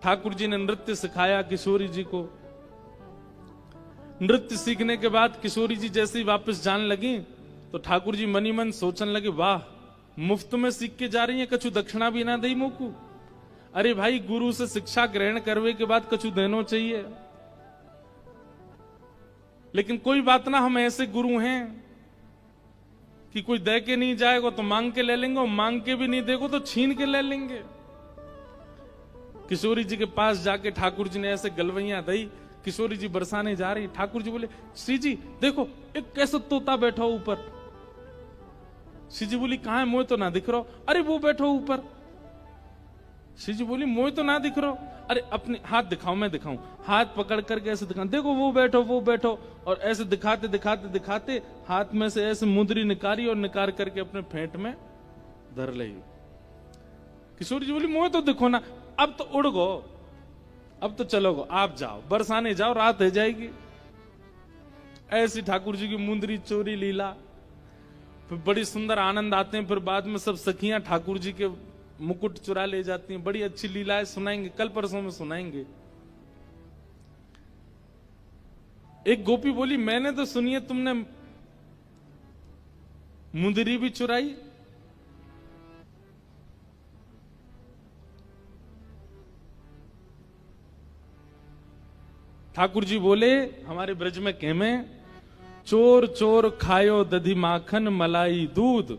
ठाकुर जी ने नृत्य सिखाया किशोरी जी को। नृत्य सीखने के बाद किशोरी जी जैसे ही वापस जाने लगी तो ठाकुर जी मनी मन सोचने लगे, वाह मुफ्त में सीख के जा रही है, कछु दक्षिणा भी ना दई मोकू। अरे भाई गुरु से शिक्षा ग्रहण करने के बाद कछु देनो चाहिए। लेकिन कोई बात ना, हम ऐसे गुरु हैं कि कोई दे के नहीं जाएगा तो मांग के ले लेंगे, और मांग के भी नहीं देगो तो छीन के ले लेंगे। किशोरी जी के पास जाके ठाकुर जी ने ऐसे गलवैया दई, किशोरी जी बरसाने जा रही। ठाकुर जी बोले, श्री जी देखो एक कैसा तोता बैठा ऊपर। श्री जी बोली, कहां है, मोह तो ना दिख रहा। अरे वो बैठो ऊपर। श्री जी बोली, मोह तो ना दिख रहा। अरे अपने हाथ दिखाओ, मैं दिखाऊं। हाथ पकड़ करके ऐसे दिखाओ, देखो वो बैठो वो बैठो। और ऐसे दिखाते दिखाते दिखाते हाथ में से ऐसे मुद्री निकाली और निकाल करके अपने फेंट में धर ली। किशोरी जी बोली, मोह तो दिखो ना। अब तो उड़ गो, अब तो चलोगो, आप जाओ बरसाने जाओ, रात हो जाएगी। ऐसी ठाकुर जी की मुंदरी चोरी लीला। फिर बड़ी सुंदर आनंद आते हैं। फिर बाद में सब सखियां ठाकुर जी के मुकुट चुरा ले जाती हैं। बड़ी अच्छी लीलाएं सुनाएंगे, कल परसों में सुनाएंगे। एक गोपी बोली, मैंने तो सुनी है तुमने मुंदरी भी चुराई। ठाकुर जी बोले, हमारे ब्रज में कहमे, चोर चोर खायो दधी माखन मलाई दूध,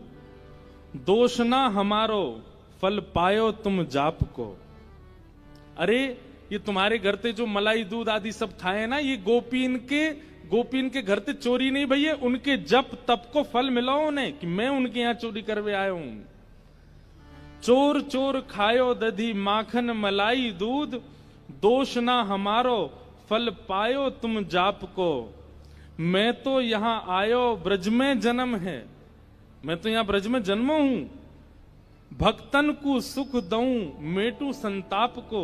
दोष ना हमारो फल पायो तुम जाप को। अरे ये तुम्हारे घर ते जो मलाई दूध आदि सब खाए ना, ये गोपीन के घर ते चोरी नहीं भैया, उनके जप तप को फल मिला उन्हें कि मैं उनके यहां चोरी करवे आया हूं। चोर चोर खायो दधी माखन मलाई दूध, दोष ना हमारो फल पायो तुम जाप को। मैं तो यहां आयो ब्रज में जन्म है, मैं तो यहां ब्रज में जन्म हूं। भक्तन को सुख दऊं मेटू संताप को,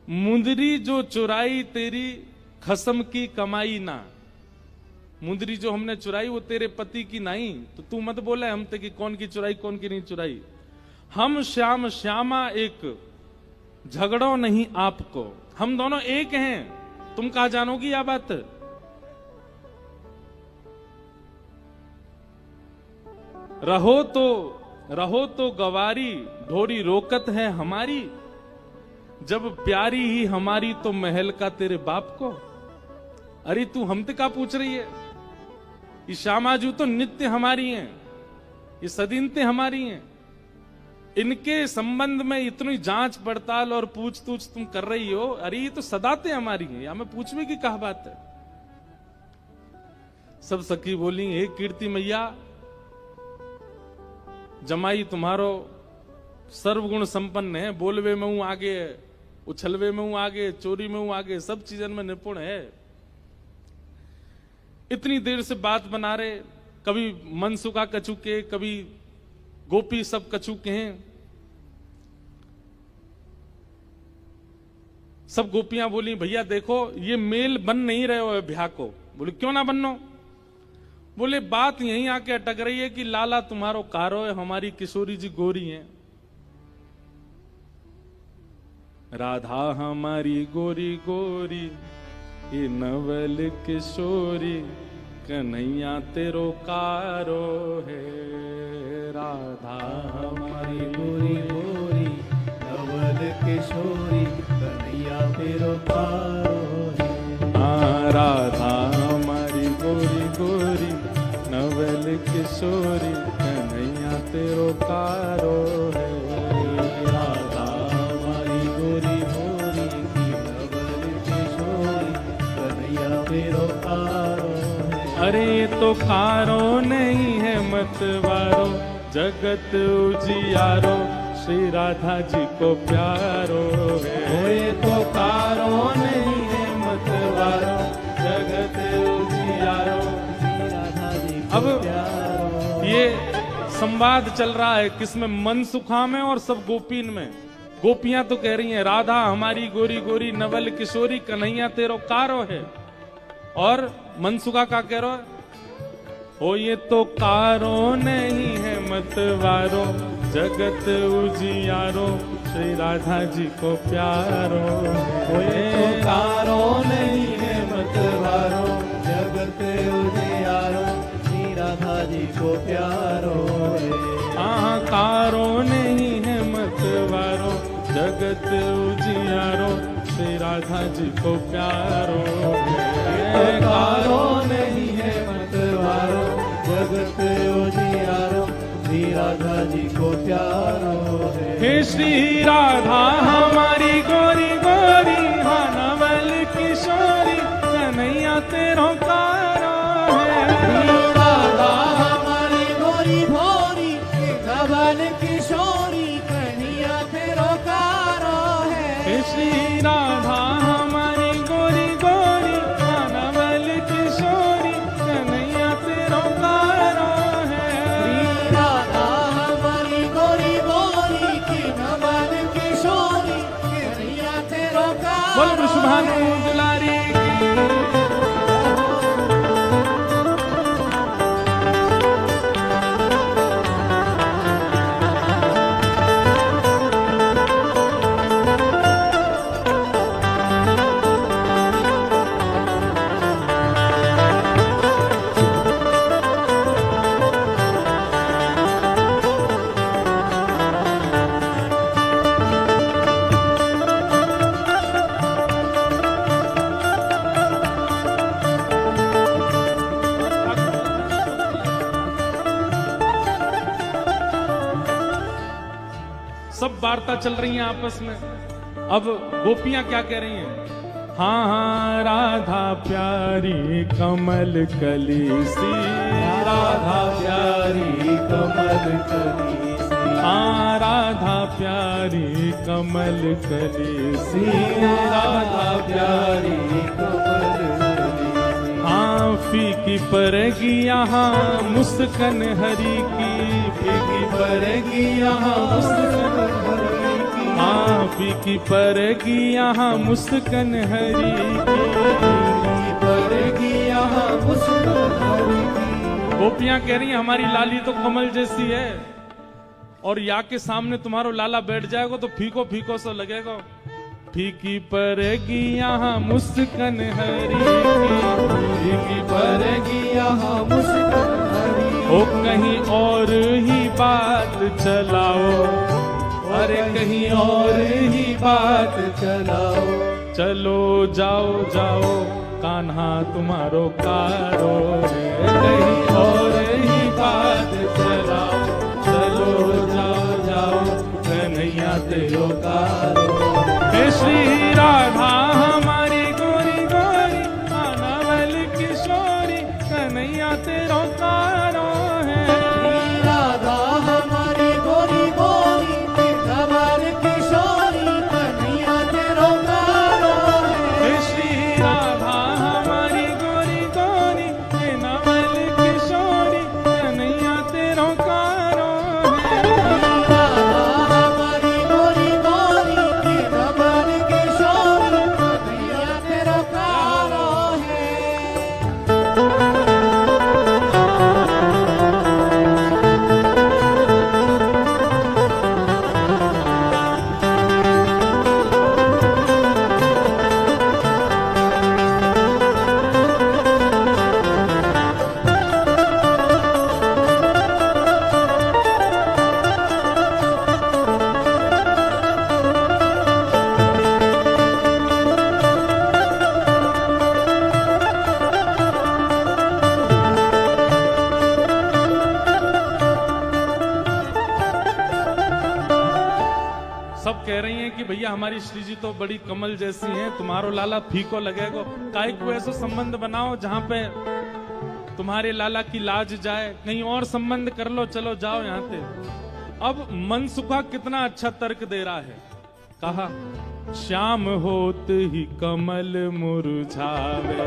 मुंदरी जो चुराई तेरी खसम की कमाई ना। मुंदरी जो हमने चुराई वो तेरे पति की नहीं, तो तू मत बोले हम ते कि कौन की चुराई कौन की नहीं चुराई। हम श्याम श्यामा एक, झगड़ो नहीं आपको। हम दोनों एक हैं, तुम कहा जानोगी यह बात। रहो तो गवारी, ढोरी रोकत है हमारी। जब प्यारी ही हमारी तो महल का तेरे बाप को। अरे तू हमसे का पूछ रही है। ये श्यामाजू तो नित्य हमारी हैं, ये सदीनते हमारी हैं। इनके संबंध में इतनी जांच पड़ताल और पूछ-तूछ तुम कर रही हो। अरे ये तो सदाते हमारी हैं, या मैं पूछने की कहा बात है। सब सखी बोली, हे कीर्ति मैया, जमाई तुम्हारो सर्वगुण संपन्न है। बोलवे में हूं आगे, उछलवे में हूं आगे, चोरी में हूं आगे, सब चीजों में निपुण है। इतनी देर से बात बना रहे, कभी मनसुखा कछु के, कभी गोपी सब कछु के हैं। सब गोपियां बोली, भैया देखो ये मेल बन नहीं रहे हो ब्याह को। बोले क्यों ना बननो। बोले बात यहीं आके अटक रही है कि लाला तुम्हारो कारो है, हमारी किशोरी जी गोरी हैं। राधा हमारी गोरी गोरी, ये नवल किशोरी, कन्हैया तेरो कारो है। राधा हमारी गोरी गोरी, नवल किशोरी, कन्हैया तेरो कारो है। राधा हमारी गोरी गोरी, नवल किशोरी, कन्हैया तेरो कारो है। राधा हमारी गोरी गोरी, नवल किशोरी, कन्हैया तेरो कारो है। अरे तो कारो नहीं है मतवारो, जगत उजियारो, श्री राधा जी को प्यारो है। तो कारो नहीं है मतवारो, जगत उजियारो, श्री राधा जी को प्यारो। ये संवाद चल रहा है किसमें, मनसुखा में और सब गोपीन में। गोपियां तो कह रही हैं राधा हमारी गोरी गोरी, नवल किशोरी, कन्हैया तेरो कारो है। और मनसुखा का कह रहा है, ओ ये तो कारो नहीं है मतवारो, जगत उजियारो श्री राधा जी को प्यारो। कोई पुकारो नहीं है मतवारो, जगत उजियारो श्री राधा जी को प्यारो। कारो नहीं है मतवारो, जगत उजियारो श्री राधा जी को प्यारो। कारो नहीं है मतवारो, जगत उजियारो श्री राधा जी को प्यारो। हे श्री राधा हमारी गोरी गोरी, हाँ नवल किशोरी कन्हैया तेरो कारो है। राधा हमारी गोरी भोरी, नवल किशोरी कन्हैया तेरो कारो है। हे श्री राधा हमारी गोरी गोरी, हाँ नवल किशोरी कन्हैया तेरो कारो है। राधा हमारी गोरी भोरी, नवल किशोरी कन्हैया तेरो कारो। बोल वृषभानु दुलारी सब वार्ता चल रही है आपस में। अब गोपियां क्या कह रही हैं? हाँ हाँ राधा प्यारी कमल कली सी, राधा प्यारी कमल कली सी, हाँ राधा प्यारी कमल कली सी, राधा प्यारी कमल कली सी। हाँ फीकी परेगी यहाँ मुस्कन हरी की, फीकी परेगी यहाँ मुस्कान हरी की, हाँ फीकी परेगी यहाँ मुस्कन हरी की, फीकी परेगी यहाँ मुस्कान हरी की। गोपियां कह रही हैं हमारी लाली तो कमल जैसी है, और या के सामने तुम्हारो लाला बैठ जाएगा तो फीको फीको सा लगेगा। फीकी परेगी यहाँ मुस्कन हरी की, फीकी परेगी यहाँ मुस्कान हरी की। ओ कहीं और ही बात चलाओ, अरे कहीं और ही बात चलाओ। चलो जाओ जाओ कान्हा तुम्हारो कारो है। कहीं और ही बात चलाओ, चलो जाओ जाओ कन्हैया तेरो कारो। हे श्री राधा हमारी गोरी गोरी, हाँ नवल किशोरी कन्हैया तेरो कारो है। राधा हमारी गोरी गोरी, नवल किशोरी कन्हैया तेरो कारो है। हे श्री राधा हमारी गोरी गोरी, हे नवल किशोरी कन्हैया तेरो कारो है। राधा हमारी गोरी गोरी, नवल किशोरी कन्हैया तेरो कारो है। सब कह रही हैं कि भैया हमारी श्री जी तो बड़ी कमल जैसी हैं, तुम्हारो लाला फीको लगेगा। काहे को ऐसा संबंध बनाओ जहां पे तुम्हारे लाला की लाज जाए, कहीं और संबंध कर लो, चलो जाओ यहाँ से। अब मनसुखा कितना अच्छा तर्क दे रहा है। कहा श्याम होत ही कमल मुरझावे,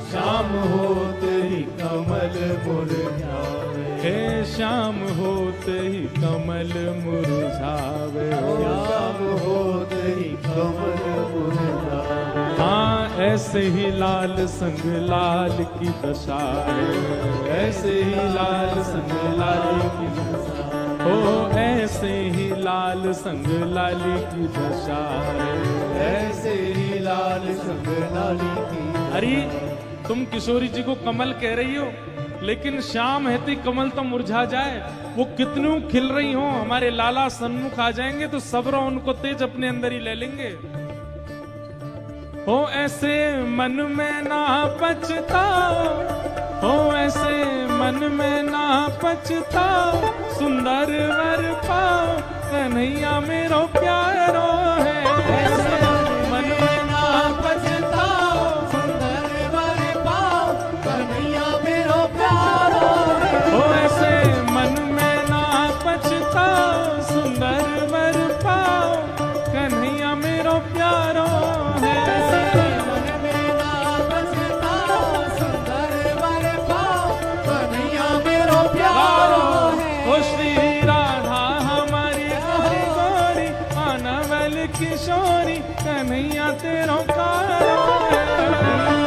शाम होते ही कमल मुरझावे। हे श्याम होत ही कमल मुरझावे। शाम होते ही कमल मुरझावे। हाँ ऐसे ही लाल संग लाल की दशा है, ऐसे ही लाल संग लाल की दशा। हो ऐसे ही लाल संग लाली की दशा है, ऐसे ही लाल संग लाली की। अरे तुम किशोरी जी को कमल कह रही हो, लेकिन शाम हेती कमल तो मुरझा जाए। वो कितनू खिल रही हो, हमारे लाला सन्मुख आ जाएंगे तो सबरो उनको तेज अपने अंदर ही ले लेंगे। हो ऐसे मन में ना पछताओ, हो ऐसे मन में ना पछताओ, सुंदर वर पाओ कन्हैया मेरो प्यारो है। ऐसे मन में ना पछताओ, सुंदर वर पाओ कन्हैया मेरो प्यारो है। हो ऐसे मन में ना पछताओ, सुंदर वर पाओ कन्हैया मेरो प्यारो है। मन में ना पछताओ, सुंदर वर पाओ कन्हैया मेरो प्यारो है। ओ श्री राधा हमारी गोरी गोरी, आनवल किशोरी कन्हैया तेरो प्यारो है।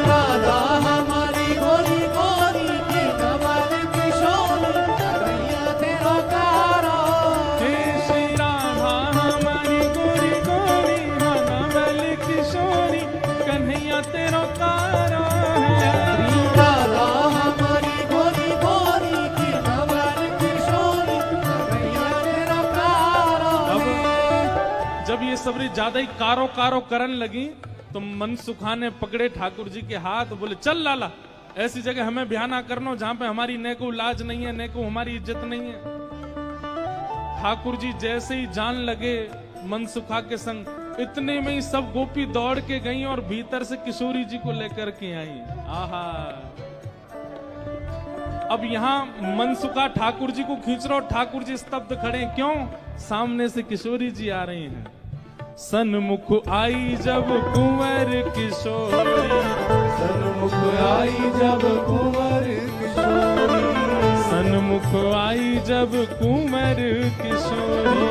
राधा हमारी गोरी गोरी की कमल किशोरी कन्हैया तेरो प्यारो है। हे श्री राधा हमारी गोरी गोरी, आनवल किशोरी कन्हैया तेरो प्यारो है। राधा हमारी गोरी गोरी की कमल किशोरी कन्हैया तेरो प्यारो है। जब ये सबरी ज्यादा ही कारो कारो करन लगी तो मनसुखा ने पकड़े ठाकुर जी के हाथ, बोले चल लाला, ऐसी जगह हमें ब्याह ना करना जहां पे हमारी न को लाज नहीं है, न को हमारी इज्जत नहीं है। ठाकुर जी जैसे ही जान लगे मनसुखा के संग, इतने में ही सब गोपी दौड़ के गई और भीतर से किशोरी जी को लेकर के आई। आहा, अब यहाँ मनसुखा ठाकुर जी को खींच रहा और ठाकुर जी स्तब्ध खड़े हैं। क्यों? सामने से किशोरी जी आ रही हैं। सन्मुख आई जब कुंवर किशोरी, सन्मुख आई जब कुंवर किशोरी, सन्मुख आई जब कुंवर किशोरी,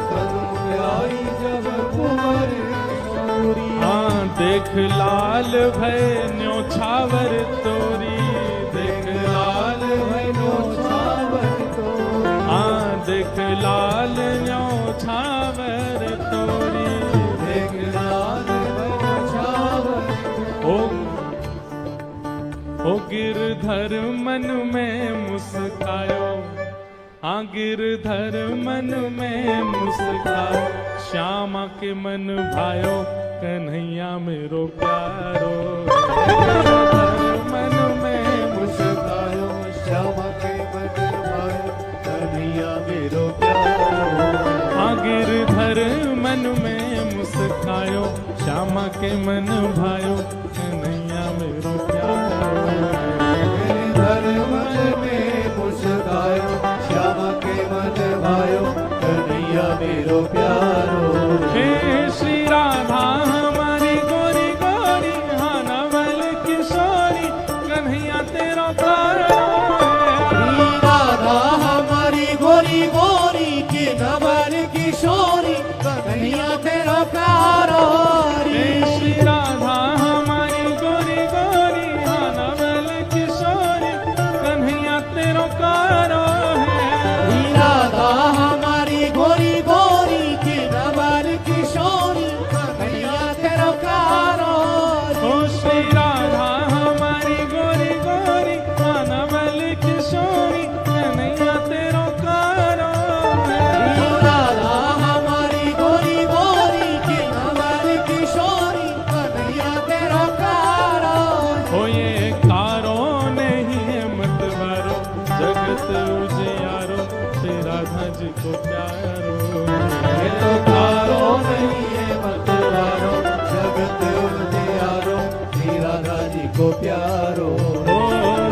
सन्मुख आई जब कुंवर किशोरी। हाँ देख लाल भय न्योछावर तोरी, देख लाल भय न्योछावर तोरी, हाँ देख लाल न्योछावर तोरी, देख लाल भय न्योछावर ओ गिरधर मन में मुस्कायो, हाँ गिरधर मन में मुस्कायो, श्यामा के मन भायो कन्हैया मेरो प्यारो। गिरधर मन में मुस्कायो, श्यामा के मन भायो कन्हैया मेरो प्यारो। हाँ गिरधर मन में मुस्कायो, श्यामा के मन भायो कन्हैया मेरो प्यारो। गिरधर मन में मुस्कायो, श्यामा के मन भायो कन्हैया मेरो प्यारो। हे श्री राधा हमारी गोरी गोरी, हाँ नवल किशोरी कन्हैया तेरो प्यारो है। राधा हमारी गोरी गोरी की नवल किशोरी कन्हैया तेरा प्यारो हे श्री राधा हमारी गोरी गोरी, हाँ नवल किशोरी कन्हैया तेरो प्यारो है। राधा हमारी गोरी गोरी की नवल किशोरी कन्हैया तेरा प्यारो ओ श्री राधा हमारी गोरी गोरी, हाँ नवल किशोरी कन्हैया तेरो प्यारो है। राधा हमारी गोरी गोरी की नवल किशोरी कन्हैया तेरा प्यारो हो ये कारो नहीं है मतवारो, जगत उजियारो श्री राधा जी को प्यारो। ये तो कारो नहीं है मतवारो, जगत उजियारो श्री राधा जी को प्यारो। हो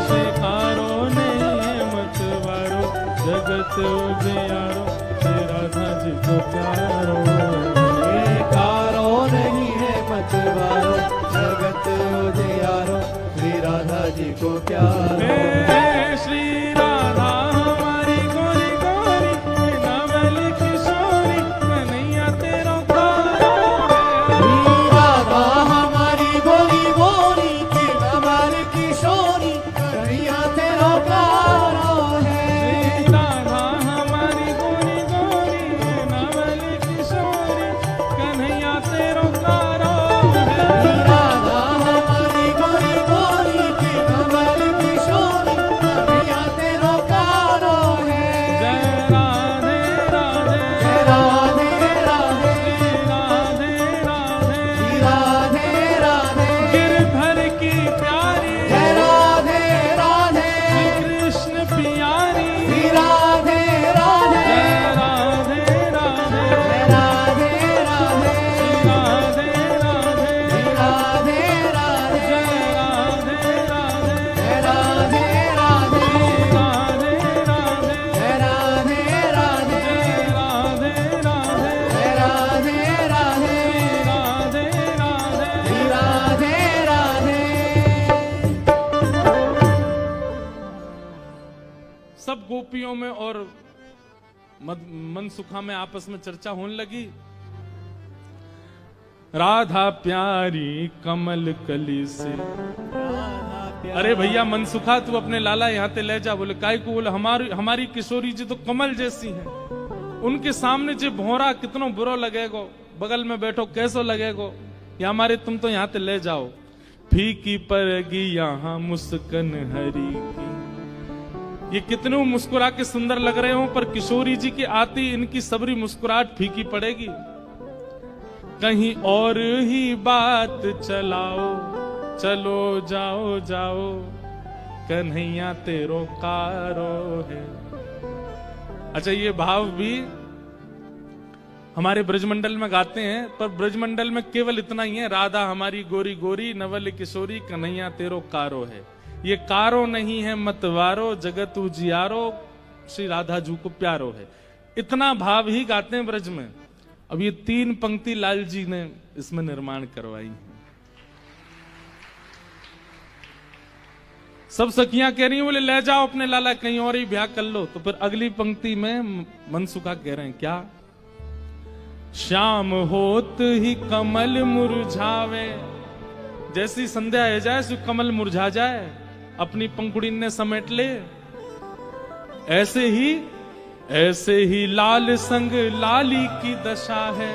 श्री कारो नहीं है मतवारो, जगत उजियारो श्री राधा जी को प्यारो। ये कारो नहीं है मतवारो, जगत उजियारो श्री राधा जी को प्यारो। हे श्री राधा हमारी गोरी गोरी, नवल किशोरी कन्हैया तेरो प्यारो है। राधा हमारी गोरी गोरी की नवल किशोरी कन्हैया तेरा प्यारो है। राधा हमारी गोपियों में और मनसुखा में आपस में चर्चा होने लगी। राधा प्यारी कमल कली से, अरे भैया मनसुखा तू अपने लाला यहाँ ते ले जा। बोले काय को? बोले हमारी किशोरी जी तो कमल जैसी हैं, उनके सामने जो भौरा कितनो बुरो लगेगो, बगल में बैठो कैसो लगेगो, या हमारे तुम तो यहाँ ते ले जाओ। फीकी पड़ेगी यहाँ मुस्कन हरी की। ये कितने मुस्कुरा के सुंदर लग रहे हो, पर किशोरी जी के आती इनकी सबरी मुस्कुराहट फीकी पड़ेगी। कहीं और ही बात चलाओ, चलो जाओ जाओ, कन्हैया तेरो कारो है। अच्छा, ये भाव भी हमारे ब्रजमंडल में गाते हैं, पर ब्रजमंडल में केवल इतना ही है, राधा हमारी गोरी गोरी, नवल किशोरी, कन्हैया तेरो कारो है। ये कारो नहीं है मतवारो, जगत उजियारो, श्री राधा जू को प्यारो है। इतना भाव ही गाते हैं ब्रज में। अब ये 3 पंक्ति लाल जी ने इसमें निर्माण करवाई है। सब सखियां कह रही हैं, बोले ले जाओ अपने लाला कहीं और ही ब्याह कर लो। तो फिर अगली पंक्ति में मनसुखा कह रहे हैं क्या? श्याम होत ही कमल मुरझावे, जैसी संध्या है जाए सो कमल मुरझा जाए, अपनी पंखुड़ी ने समेट ले। ऐसे ही लाल संग लाली की दशा है।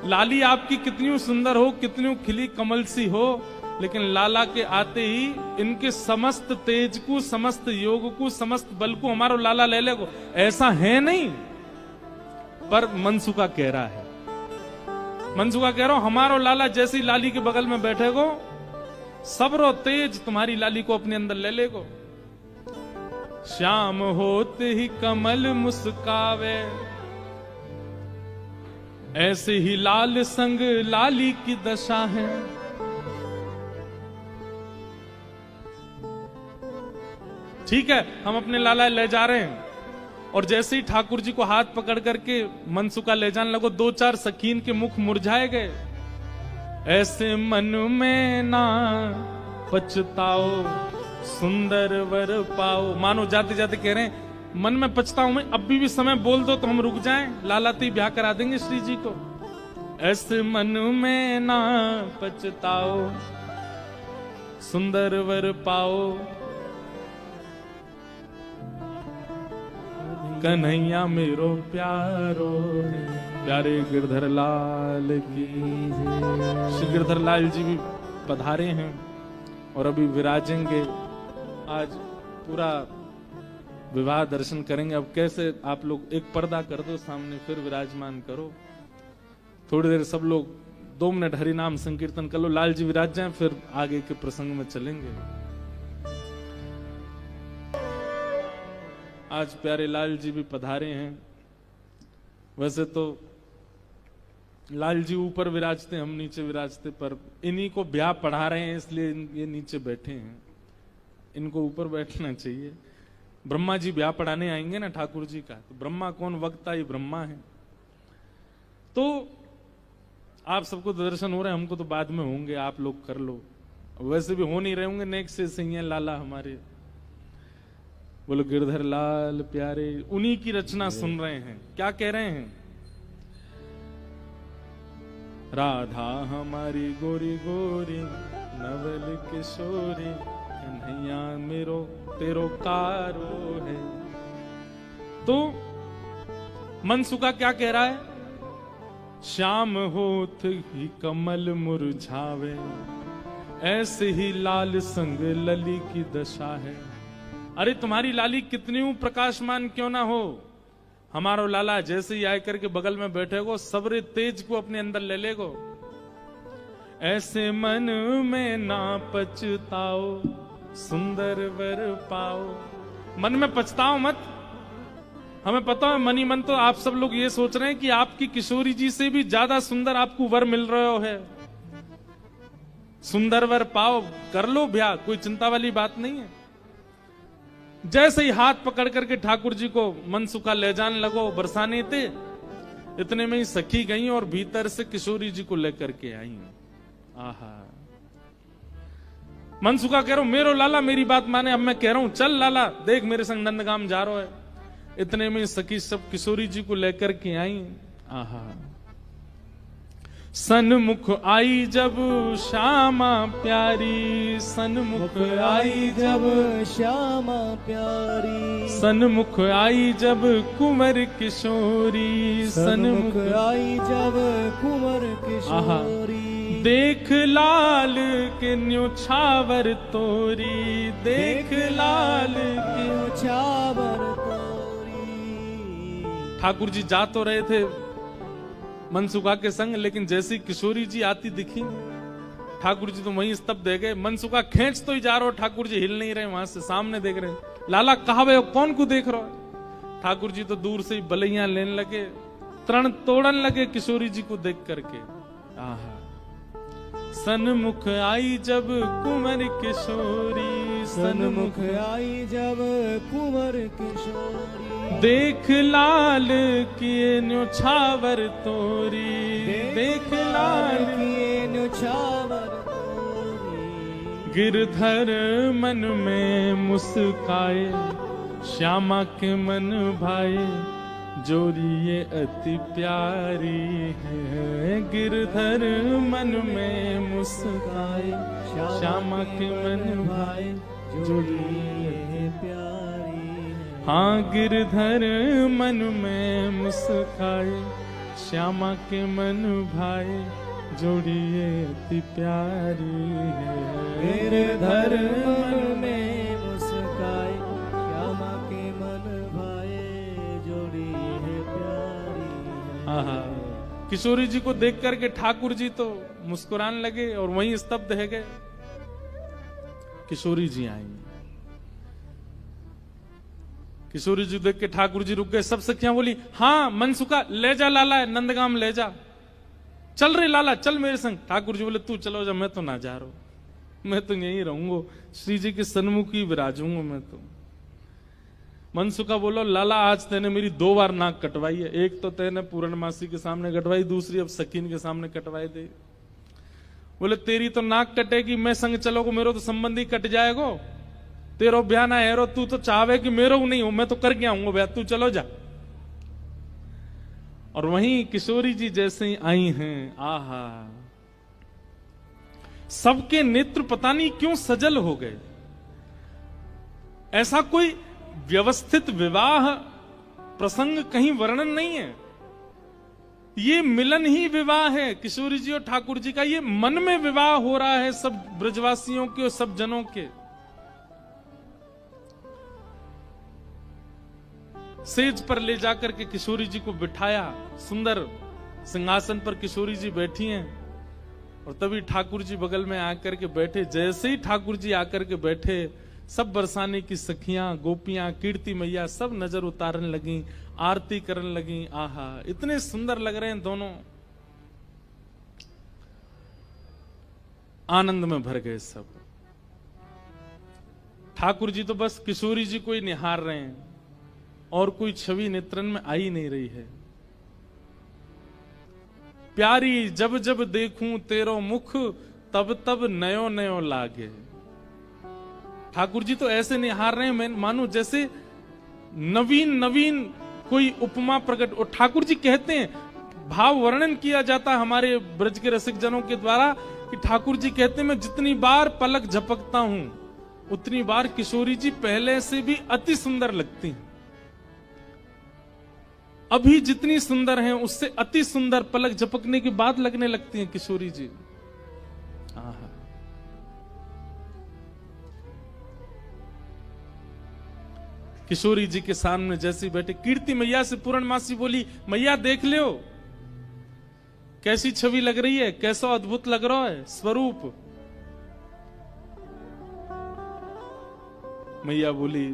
लाली आपकी कितनी सुंदर हो, कितनी खिली कमल सी हो, लेकिन लाला के आते ही इनके समस्त तेज को, समस्त योग को, समस्त बल को हमारा लाला ले लेगो, ऐसा है नहीं। पर मनसुखा कह रहा है, मनसुखा कह रहा हूं हमारो लाला जैसी लाली के बगल में बैठेगो, सबरो तेज तुम्हारी लाली को अपने अंदर ले लेगो। श्याम होत ही कमल मुस्कावे, ऐसे ही लाल संग लाली की दशा है। ठीक है, हम अपने लाला ले जा रहे हैं, और जैसे ही ठाकुर जी को हाथ पकड़ करके मनसुखा ले जाने लगो, 2-4 सखीन के मुख मुरझाए गए। ऐसे मन में ना पछताओ, सुंदर वर पाओ। मानो जाते जाते कह रहे हैं मन में पछताऊं मैं, अभी भी समय बोल दो तो हम रुक जाएं, लाला तो ब्याह करा देंगे श्री जी को। ऐसे मन में ना पछताओ, सुंदर वर पाओ, कन्हैया मेरो प्यारो है। प्यारे गिरधर लाल की जय। श्री गिरधर लाल जी भी पधारे हैं और अभी विराजेंगे। आज पूरा विवाह दर्शन करेंगे। अब कैसे आप लोग एक पर्दा कर दो सामने, फिर विराजमान करो। थोड़ी देर सब लोग 2 मिनट हरि नाम संकीर्तन कर लो, लाल जी विराज जाएं, फिर आगे के प्रसंग में चलेंगे। आज प्यारे लाल जी भी पधारे हैं। वैसे तो लाल जी ऊपर विराजते, हम नीचे विराजते, पर इन्हीं को ब्याह पढ़ा रहे हैं इसलिए ये नीचे बैठे हैं। इनको ऊपर बैठना चाहिए। ब्रह्मा जी ब्याह पढ़ाने आएंगे ना ठाकुर जी का, तो ब्रह्मा कौन, वक्ता ही ब्रह्मा है। तो आप सबको दर्शन हो रहे हैं, हमको तो बाद में होंगे, आप लोग कर लो। वैसे भी हो नहीं रहे होंगे, नेक से सही है लाला हमारे। बोलो गिरधर लाल प्यारे, उन्हीं की रचना सुन रहे हैं। क्या कह रहे हैं? राधा हमारी गोरी गोरी, नवल किशोरी, कन्हैया मेरो तेरो कारो है। तो मनसुखा क्या कह रहा है? श्याम होत ही कमल मुरझावे, ऐसे ही लाल संग लली की दशा है। अरे तुम्हारी लाली कितनी प्रकाशमान क्यों ना हो, हमारो लाला जैसे ही आकर के बगल में बैठेगो, सबरे तेज को अपने अंदर ले लेगो। ऐसे मन में ना पछताओ, सुंदर वर पाओ। मन में पछताओ मत। हमें पता है मन ही मन तो आप सब लोग ये सोच रहे हैं कि आपकी किशोरी जी से भी ज्यादा सुंदर आपको वर मिल रहा है। सुंदर वर पाओ, कर लो ब्याह, कोई चिंता वाली बात नहीं है। जैसे ही हाथ पकड़ करके ठाकुर जी को मनसुखा ले जाने लगो, बरसाने थे, इतने में ही सखी गई और भीतर से किशोरी जी को लेकर के आई। आहा, मनसुखा कह रहा हूं मेरो लाला मेरी बात माने, अब मैं कह रहा हूं चल लाला देख मेरे संग नंदगाम जा रहा है। इतने में सखी सब किशोरी जी को लेकर के आई। आहा, सन्मुख आई जब श्यामा प्यारी, सन्मुख आई जब श्यामा प्यारी, सन्मुख आई जब कुंवर किशोरी, सन्मुख आई जब कुंवर किशोरी, देख लाल के न्योछावर तोरी, देख लाल के न्योछावर तोरी। ठाकुर जी जा तो रहे थे मनसुखा के संग, लेकिन जैसी किशोरी जी आती दिखी ठाकुर जी तो वहीं स्तब्ध रह गए। मनसुखा खींच तो ही जा रहा हो, ठाकुर जी हिल नहीं रहे, वहां से सामने देख रहे। लाला कहा वे कौन को देख रहा है? ठाकुर जी तो दूर से ही बलैया लेने लगे, तरण तोड़न लगे किशोरी जी को देख करके। आहा, सन्मुख आई जब कुंवर किशोरी, सन्मुख आई जब कुंवर किशोरी, देख लाल किए न्योछावर तोरी, देख लाल किए न्योछावर तोरी। गिरधर मन में मुस्काए, श्यामा के मन भाए, जोड़ी ये अति प्यारी है। गिरधर मन में मुस्काए, श्यामा के मन भाए, जोड़ी ये प्यारी है। हाँ, गिरधर मन में मुस्काए, श्यामा के मन भाए, जोड़ी ये अति प्यारी है। गिरधर मन में मुस्काए, श्यामा के मन भाए, जोड़ी है प्यारी है। आहा, किशोरी जी को देख करके ठाकुर जी तो मुस्कुराने लगे और वहीं स्तब्ध रह गए। किशोरी जी आई, किशोरी जी देख के ठाकुर जी रुक गए। सब सखियां बोली हाँ मनसुखा ले जा लाला नंदगाम ले जा, चल रे लाला चल मेरे संग। ठाकुर जी बोले तू चलो जा, मैं तो ना जा रहा हूं, मैं तो यहीं रहूंगा, श्री जी के सन्मुख ही विराजूंगा मैं तो। मनसुखा बोलो लाला आज तेने मेरी 2 बार नाक कटवाई है, एक तो तेने पूर्णमासी के सामने कटवाई, दूसरी अब सकीन के सामने कटवाई दे। बोले तेरी तो नाक कटेगी, मैं संग चलोगे मेरो तो संबंधी कट जाएगो, तेरो ब्याह ना हेरो, तू तो चाहे कि मेरो नहीं हो, मैं तो करके आऊंगा ब्याह, तू चलो जा। और वहीं किशोरी जी जैसे ही आई हैं, आहा सबके नेत्र पता नहीं क्यों सजल हो गए। ऐसा कोई व्यवस्थित विवाह प्रसंग कहीं वर्णन नहीं है, ये मिलन ही विवाह है किशोरी जी और ठाकुर जी का। ये मन में विवाह हो रहा है सब ब्रजवासियों के और सब जनों के। सेज पर ले जाकर के किशोरी जी को बिठाया, सुंदर सिंहासन पर किशोरी जी बैठी हैं और तभी ठाकुर जी बगल में आकर के बैठे। जैसे ही ठाकुर जी आकर के बैठे, सब बरसाने की सखियां, गोपियां, कीर्ति मैया सब नजर उतारने लगी, आरती करने लगी। आहा इतने सुंदर लग रहे हैं दोनों, आनंद में भर गए सब। ठाकुर जी तो बस किशोरी जी को ही निहार रहे हैं और कोई छवि नेत्रन में आ ही नहीं रही है। प्यारी जब जब देखूं तेरो मुख, तब तब नयो नयो लागे। ठाकुर जी तो ऐसे निहार रहे हैं, मैं मानो जैसे नवीन नवीन कोई उपमा प्रकट। और ठाकुर जी कहते हैं, भाव वर्णन किया जाता है हमारे ब्रज के रसिक जनों के द्वारा कि ठाकुर जी कहते हैं मैं जितनी बार पलक झपकता हूं उतनी बार किशोरी जी पहले से भी अति सुंदर लगती हैं। अभी जितनी सुंदर हैं उससे अति सुंदर पलक झपकने के बाद लगने लगती हैं किशोरी जी। आहा किशोरी जी के सामने जैसे बैठे, कीर्ति मैया से पूर्णमासी बोली मैया देख लो कैसी छवि लग रही है, कैसा अद्भुत लग रहा है स्वरूप। मैया बोली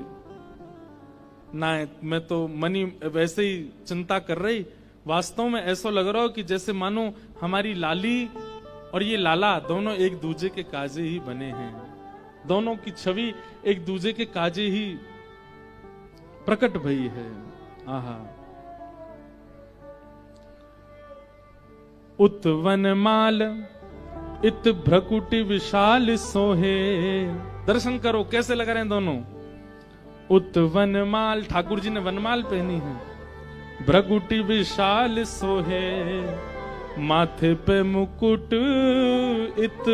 ना मैं तो मनी वैसे ही चिंता कर रही, वास्तव में ऐसा लग रहा हो कि जैसे मानो हमारी लाली और ये लाला दोनों एक दूसरे के काजे ही बने हैं, दोनों की छवि एक दूसरे के काजे ही प्रकट भई है। आहा उत वनमाल इत भ्रकुटी विशाल सोहे। दर्शन करो कैसे लग रहे हैं दोनों। उत वनमाल, ठाकुर जी ने वनमाल पहनी है। भ्रकुटी विशाल सोहे, माथे पे मुकुट इत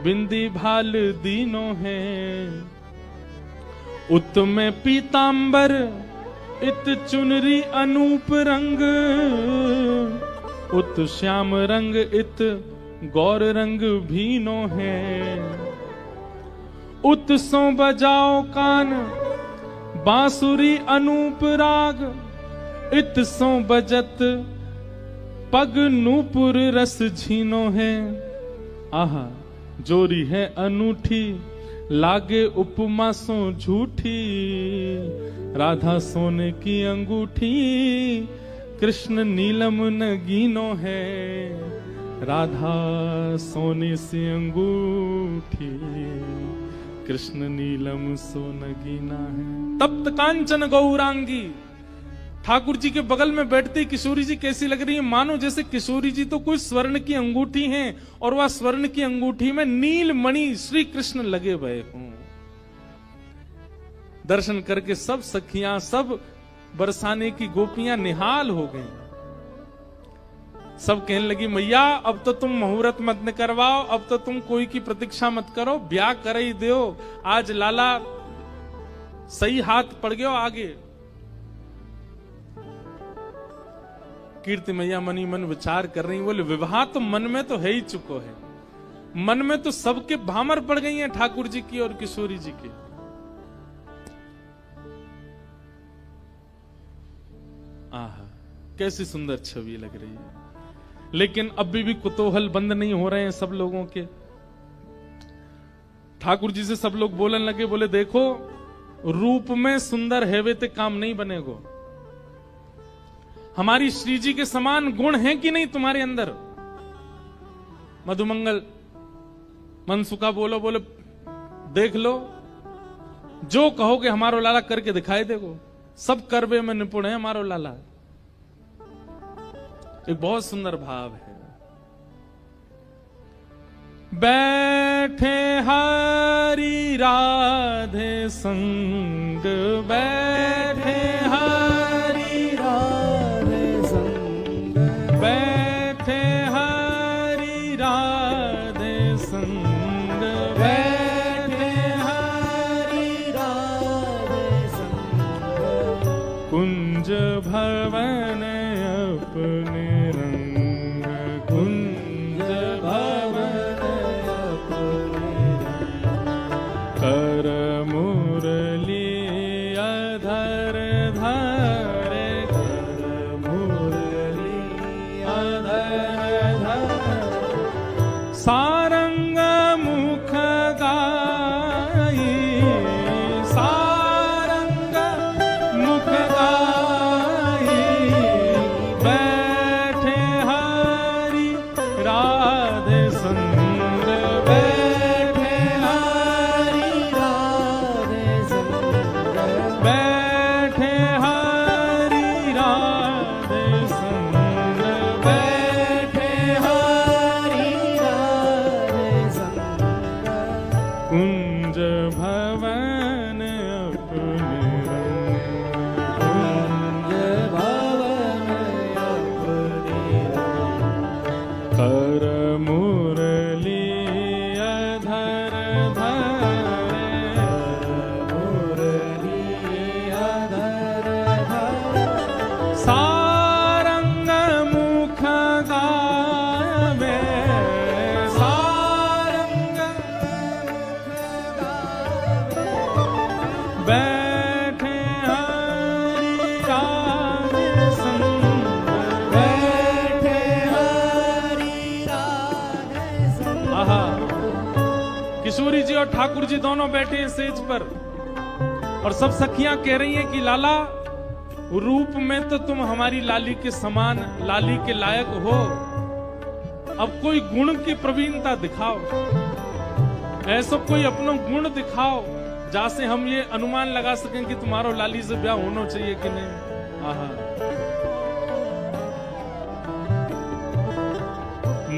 बिंदी भाल दीनो है। उत में पीतांबर इत चुनरी अनूप रंग, उत श्याम रंग इत गौर रंग भीनो है। उत सो बजाओ कान बांसुरी अनूप राग, इत सो बजत पग नूपुर रस झीनो है। आहा जोरी है अनूठी, लागे उपमा सो झूठी। राधा सोने की अंगूठी, कृष्ण नीलम नगीनो है। राधा सोने से अंगूठी, कृष्ण नीलम सो नगीना है। तप्त कांचन गौरांगी, ठाकुर जी के बगल में बैठती किशोरी जी कैसी लग रही है, मानो जैसे किशोरी जी तो कोई स्वर्ण की अंगूठी हैं और वह स्वर्ण की अंगूठी में नील मणि श्री कृष्ण लगे हुए हों। दर्शन करके सब सखियां, सब बरसाने की गोपियां निहाल हो गईं। सब कहने लगी मैया अब तो तुम मुहूर्त मत न करवाओ, अब तो तुम कोई की प्रतीक्षा मत करो, ब्याह कर ही दो। आज लाला सही हाथ पड़ गयो आगे। कीर्ति मैया मनी मन विचार कर रही, बोले विवाह तो मन में तो है ही चुको है, मन में तो सबके भामर पड़ गई हैं ठाकुर जी की और किशोरी जी की। आहा कैसी सुंदर छवि लग रही है, लेकिन अभी भी कुतूहल बंद नहीं हो रहे हैं सब लोगों के। ठाकुर जी से सब लोग बोलने लगे, बोले देखो रूप में सुंदर है वे ते काम नहीं बनेगो। हमारी श्री जी के समान गुण हैं कि नहीं तुम्हारे अंदर। मधुमंगल मनसुखा बोलो, बोले देख लो जो कहोगे हमारो लाला करके दिखाई देगो, सब करवे में निपुण है हमारो लाला। एक बहुत सुंदर भाव है। बैठे हरि राधे संग, बैठे हरि राधे संग, बैठे हरि राधे संग, बैठे हरि राधे संग। कुंज भवन अपने रंग, कुंज भवन अपने रंग। कर मुरली अधर धरे, कर मुरली अधर धरे। सारंग मुख गाई, सारंग मुख गाई। बैठे हरि राधे संग, बैठे हरि राधे संग, बैठे हरि राधे संग, बैठे हरि राधे संग। कुंज भवन अपने रंग, कुंज भवन अपने रंग। कर मुरली अधर धरे, कर मुरली अधर धरे। सारंग मुख गावे, सारंग मुख गावे। बैठे हरि राधे संग, बैठे हरि राधे संग। आहा किशोरी जी और ठाकुर जी दोनों बैठे हैं सेज पर और सब सखियां कह रही हैं कि लाला रूप में तो तुम हमारी लाली के समान, लाली के लायक हो, अब कोई गुण की प्रवीणता दिखाओ, ऐसा कोई अपना गुण दिखाओ जहां हम ये अनुमान लगा सकें कि तुम्हारो लाली से ब्याह होना चाहिए कि नहीं। आहा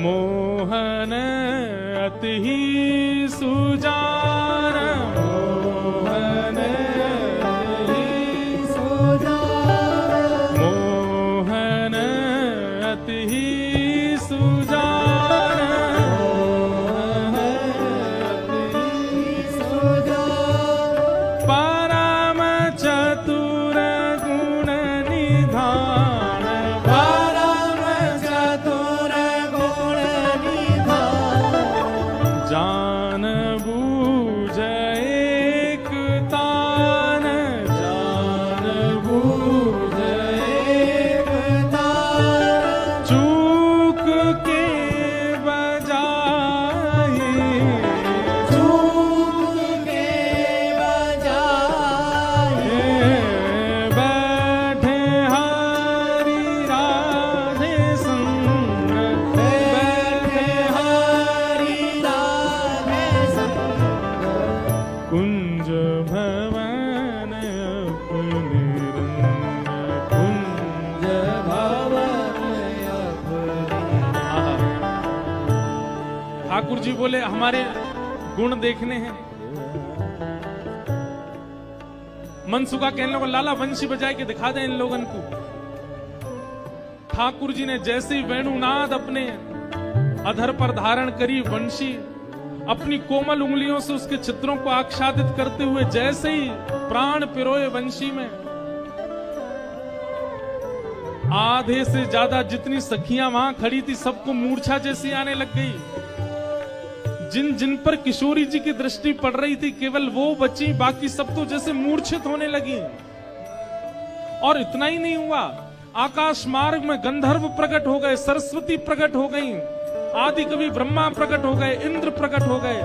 मोहन अति ही सुजान, मोहन अति ही सुजान, मोहन अति ही सुजान, मोहन अति सुजान, परम चतुर गुण निधान, परम चतुर गुण निधान, जान बूझ एक तान, जान बूझ एक तान, चूक के बजाए, चूक के बजाए, बैठे हरि राधे संग, बैठे हरि राधे संग, कुंज भवन अपने रंग, कुंज भवन अपनी। ठाकुर जी बोले हमारे गुण देखने हैं। मनसुखा कहने लगा लाला वंशी बजाए के दिखा दे इन लोगन को। ठाकुर जी ने जैसे ही वेणुनाद अपने अधर पर धारण करी, वंशी अपनी कोमल उंगलियों से उसके चित्रों को आच्छादित करते हुए जैसे ही प्राण पिरोए वंशी में, आधे से ज्यादा जितनी सखियां वहां खड़ी थी सबको मूर्छा जैसी आने लग गई। जिन जिन पर किशोरी जी की दृष्टि पड़ रही थी केवल वो बची, बाकी सब तो जैसे मूर्छित होने लगी। और इतना ही नहीं हुआ, आकाश मार्ग में गंधर्व प्रकट हो गए, सरस्वती प्रकट हो गई, आदि कवि ब्रह्मा प्रकट हो गए, इंद्र प्रकट हो गए।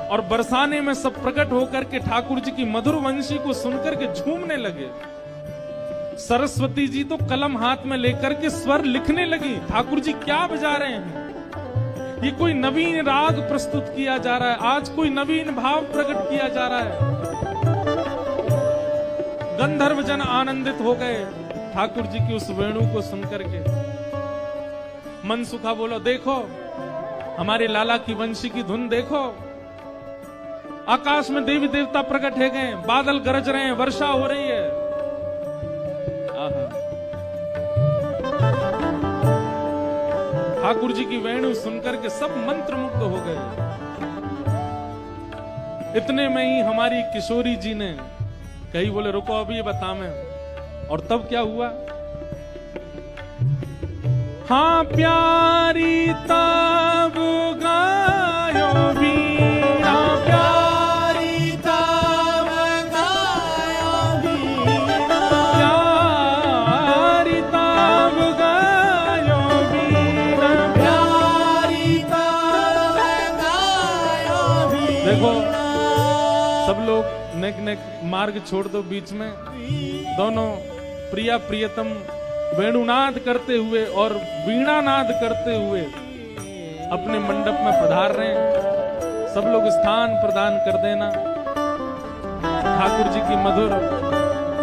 और बरसाने में सब प्रकट होकर के ठाकुर जी की मधुर वंशी को सुनकर के झूमने लगे। सरस्वती जी तो कलम हाथ में लेकर के स्वर लिखने लगी। ठाकुर जी क्या बजा रहे हैं? ये कोई नवीन राग प्रस्तुत किया जा रहा है, आज कोई नवीन भाव प्रकट किया जा रहा है। गंधर्व जन आनंदित हो गए ठाकुर जी की उस वेणु को सुनकर के। मनसुखा बोलो देखो हमारे लाला की वंशी की धुन देखो। आकाश में देवी देवता प्रकट है गए, बादल गरज रहे हैं, वर्षा हो रही है। आहा। ठाकुर जी की वेणु सुनकर के सब मंत्रमुग्ध हो गए। इतने में ही हमारी किशोरी जी ने कही, बोले रुको अभी ये बता मैं। और तब क्या हुआ? हाँ प्यारी तब गायो वीणा, प्यारी तब गायो वीणा, प्यारी तब गायो वीणा, प्यारी तब गायो वीणा। देखो सब लोग नेक नेक मार्ग छोड़ दो, बीच में दोनों प्रिया प्रियतम वेणुनाद करते हुए और वीणानाद करते हुए अपने मंडप में पधार रहे हैं। सब लोग स्थान प्रदान कर देना। ठाकुर जी की मधुर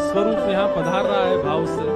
स्वरूप यहाँ पधार रहा है भाव से।